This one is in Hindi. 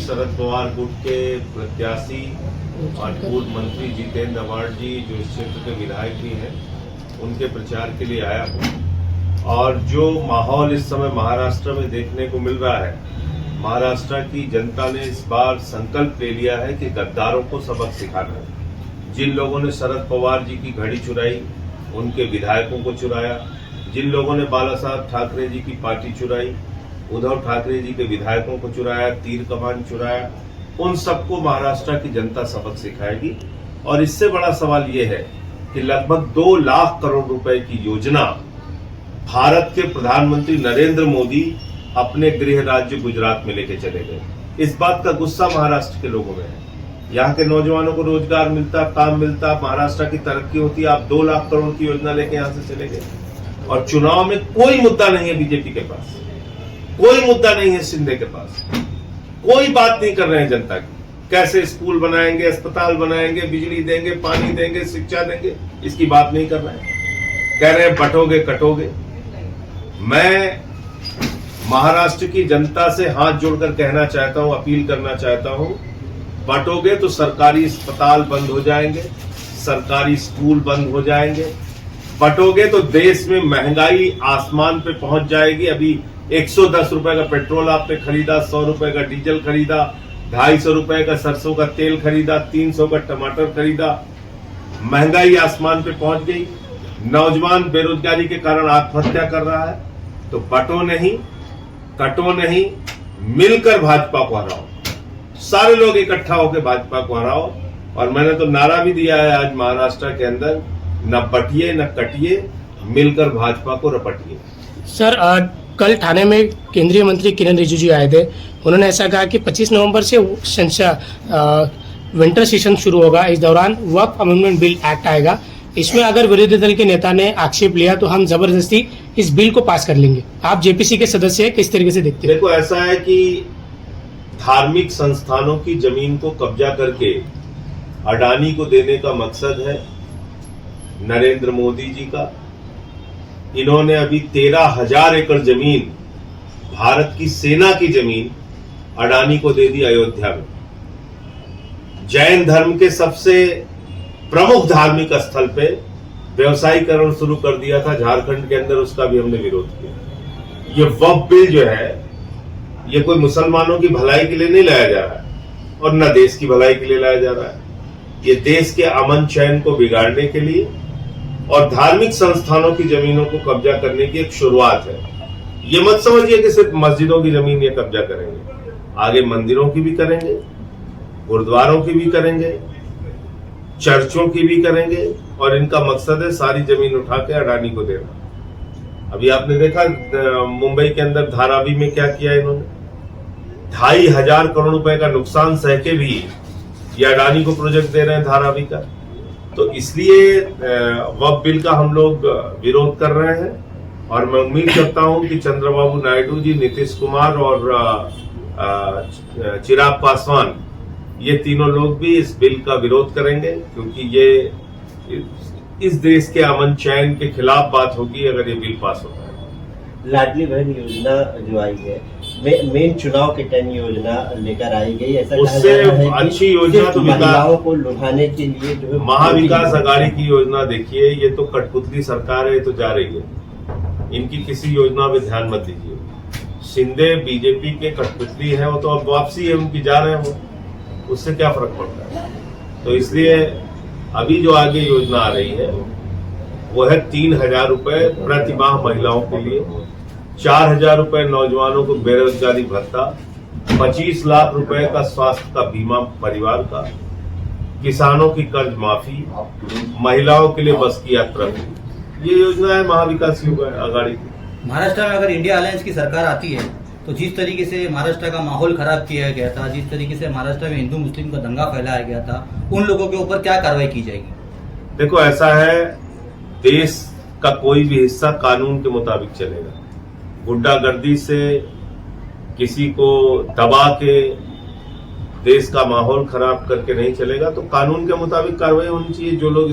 शरद पवार गुट के प्रत्याशी और पूर्व मंत्री जितेंद्र अवार्ड जी जो इस क्षेत्र के विधायक भी हैं, उनके प्रचार के लिए आया हूं। और जो माहौल इस समय महाराष्ट्र में देखने को मिल रहा है, महाराष्ट्र की जनता ने इस बार संकल्प ले लिया है कि गद्दारों को सबक सिखाना है। जिन लोगों ने शरद पवार जी की घड़ी चुराई, उनके विधायकों को चुराया, जिन लोगों ने बाला साहब ठाकरे जी की पार्टी चुराई, उद्धव ठाकरे जी के विधायकों को चुराया, तीर कमान चुराया, उन सबको महाराष्ट्र की जनता सबक सिखाएगी। और इससे बड़ा सवाल यह है कि लगभग 2 लाख करोड़ रुपए की योजना भारत के प्रधानमंत्री नरेंद्र मोदी अपने गृह राज्य गुजरात में लेके चले गए। इस बात का गुस्सा महाराष्ट्र के लोगों में है। यहाँ के नौजवानों को रोजगार मिलता, काम मिलता, महाराष्ट्र की तरक्की होती, आप 2 लाख करोड़ की योजना लेके यहाँ से चले गए। और चुनाव में कोई मुद्दा नहीं है बीजेपी के पास, कोई मुद्दा नहीं है शिंदे के पास, कोई बात नहीं कर रहे हैं जनता की। कैसे स्कूल बनाएंगे, अस्पताल बनाएंगे, बिजली देंगे, पानी देंगे, शिक्षा देंगे, इसकी बात नहीं कर रहे हैं। कह रहे हैं बंटोगे कटोगे। मैं महाराष्ट्र की जनता से हाथ जोड़कर कहना चाहता हूं, अपील करना चाहता हूं, बंटोगे तो सरकारी अस्पताल बंद हो जाएंगे, सरकारी स्कूल बंद हो जाएंगे। बंटोगे तो देश में महंगाई आसमान पे पहुंच जाएगी। अभी 110 रुपए का पेट्रोल आपने खरीदा, 100 रुपए का डीजल खरीदा, 250 रुपए का सरसों का तेल खरीदा, 300 का टमाटर खरीदा। महंगाई आसमान पे पहुंच गई। नौजवान बेरोजगारी के कारण आत्महत्या कर रहा है। तो बंटो नहीं, कटो नहीं, मिलकर भाजपा को हराओ। सारे लोग इकट्ठा होकर भाजपा को हराओ। और मैंने तो नारा भी दिया है आज महाराष्ट्र के अंदर, न बटिए न कटिए, मिलकर भाजपा को रपटिए। सर, कल थाने में केंद्रीय मंत्री किरण रिजिजू आए थे। उन्होंने ऐसा कहा कि 25 नवंबर से विंटर सेशन शुरू होगा। इस दौरान वक्फ अमेंडमेंट बिल एक्ट आएगा। इसमें अगर विरोधी दल के नेता ने आक्षेप लिया तो हम जबरदस्ती इस बिल को पास कर लेंगे। आप जेपीसी के सदस्य हैं, किस तरीके से देखते हैं? देखो, ऐसा है कि धार्मिक संस्थानों की जमीन को कब्जा करके अडानी को देने का मकसद है नरेंद्र मोदी जी का। इन्होंने अभी 13,000 एकड़ जमीन, भारत की सेना की जमीन, अडानी को दे दी अयोध्या में। जैन धर्म के सबसे प्रमुख धार्मिक स्थल पे व्यवसायीकरण शुरू कर दिया था झारखंड के अंदर, उसका भी हमने विरोध किया। ये वक्फ बिल जो है, ये कोई मुसलमानों की भलाई के लिए नहीं लाया जा रहा है और न देश की भलाई के लिए लाया जा रहा है। ये देश के अमन चैन को बिगाड़ने के लिए और धार्मिक संस्थानों की जमीनों को कब्जा करने की एक शुरुआत है। ये मत समझिए कि सिर्फ मस्जिदों की जमीन ये कब्जा करेंगे, आगे मंदिरों की भी करेंगे, गुरुद्वारों की भी करेंगे, चर्चों की भी करेंगे। और इनका मकसद है सारी जमीन उठा के अडानी को देना। अभी आपने देखा मुंबई के अंदर धारावी में क्या किया इन्होंने। 2,500 करोड़ रुपए का नुकसान सह के भी ये अडानी को प्रोजेक्ट दे रहे हैं धारावी का। तो इसलिए वक्फ बिल का हम लोग विरोध कर रहे हैं। और मैं उम्मीद करता हूं कि चंद्रबाबू नायडू जी, नीतीश कुमार और चिराग पासवान, ये तीनों लोग भी इस बिल का विरोध करेंगे, क्योंकि ये इस देश के अमन चैन के खिलाफ बात होगी अगर ये बिल पास होता है। लाडली बहन योजना जो आई है, मेन चुनाव के टाइम योजना लेकर आई गई। ऐसा उससे अच्छी योजना तो महिलाओं को लुभाने के लिए जो है महाविकास अघाड़ी की योजना देखिए। ये तो कठपुतली सरकार है, तो जा रही है। इनकी किसी योजना पे ध्यान मत दीजिए। शिंदे बीजेपी के कठपुतली है, वो तो अब वापसी है उनकी, जा रहे हो, उससे क्या फर्क पड़ता है। तो इसलिए अभी जो आगे योजना आ रही है वो है 3,000 रुपए प्रति माह महिलाओं के लिए, 4,000 रुपए नौजवानों को बेरोजगारी भत्ता, 25 लाख रुपए का स्वास्थ्य का बीमा परिवार का, किसानों की कर्ज माफी, महिलाओं के लिए बस की यात्रा। ये योजना है महाविकास अघाड़ी की। महाराष्ट्र में अगर इंडिया अलायंस की सरकार आती है तो जिस तरीके से महाराष्ट्र का माहौल खराब किया गया था, जिस तरीके से महाराष्ट्र में हिंदू मुस्लिम का दंगा फैलाया गया था, उन लोगों के ऊपर क्या कार्रवाई की जाएगी? देखो, ऐसा है, देश का कोई भी हिस्सा कानून के मुताबिक चलेगा। गुंडागर्दी से किसी को दबा के देश का माहौल खराब करके नहीं चलेगा। तो कानून के मुताबिक कार्रवाई होनी चाहिए। जो लोग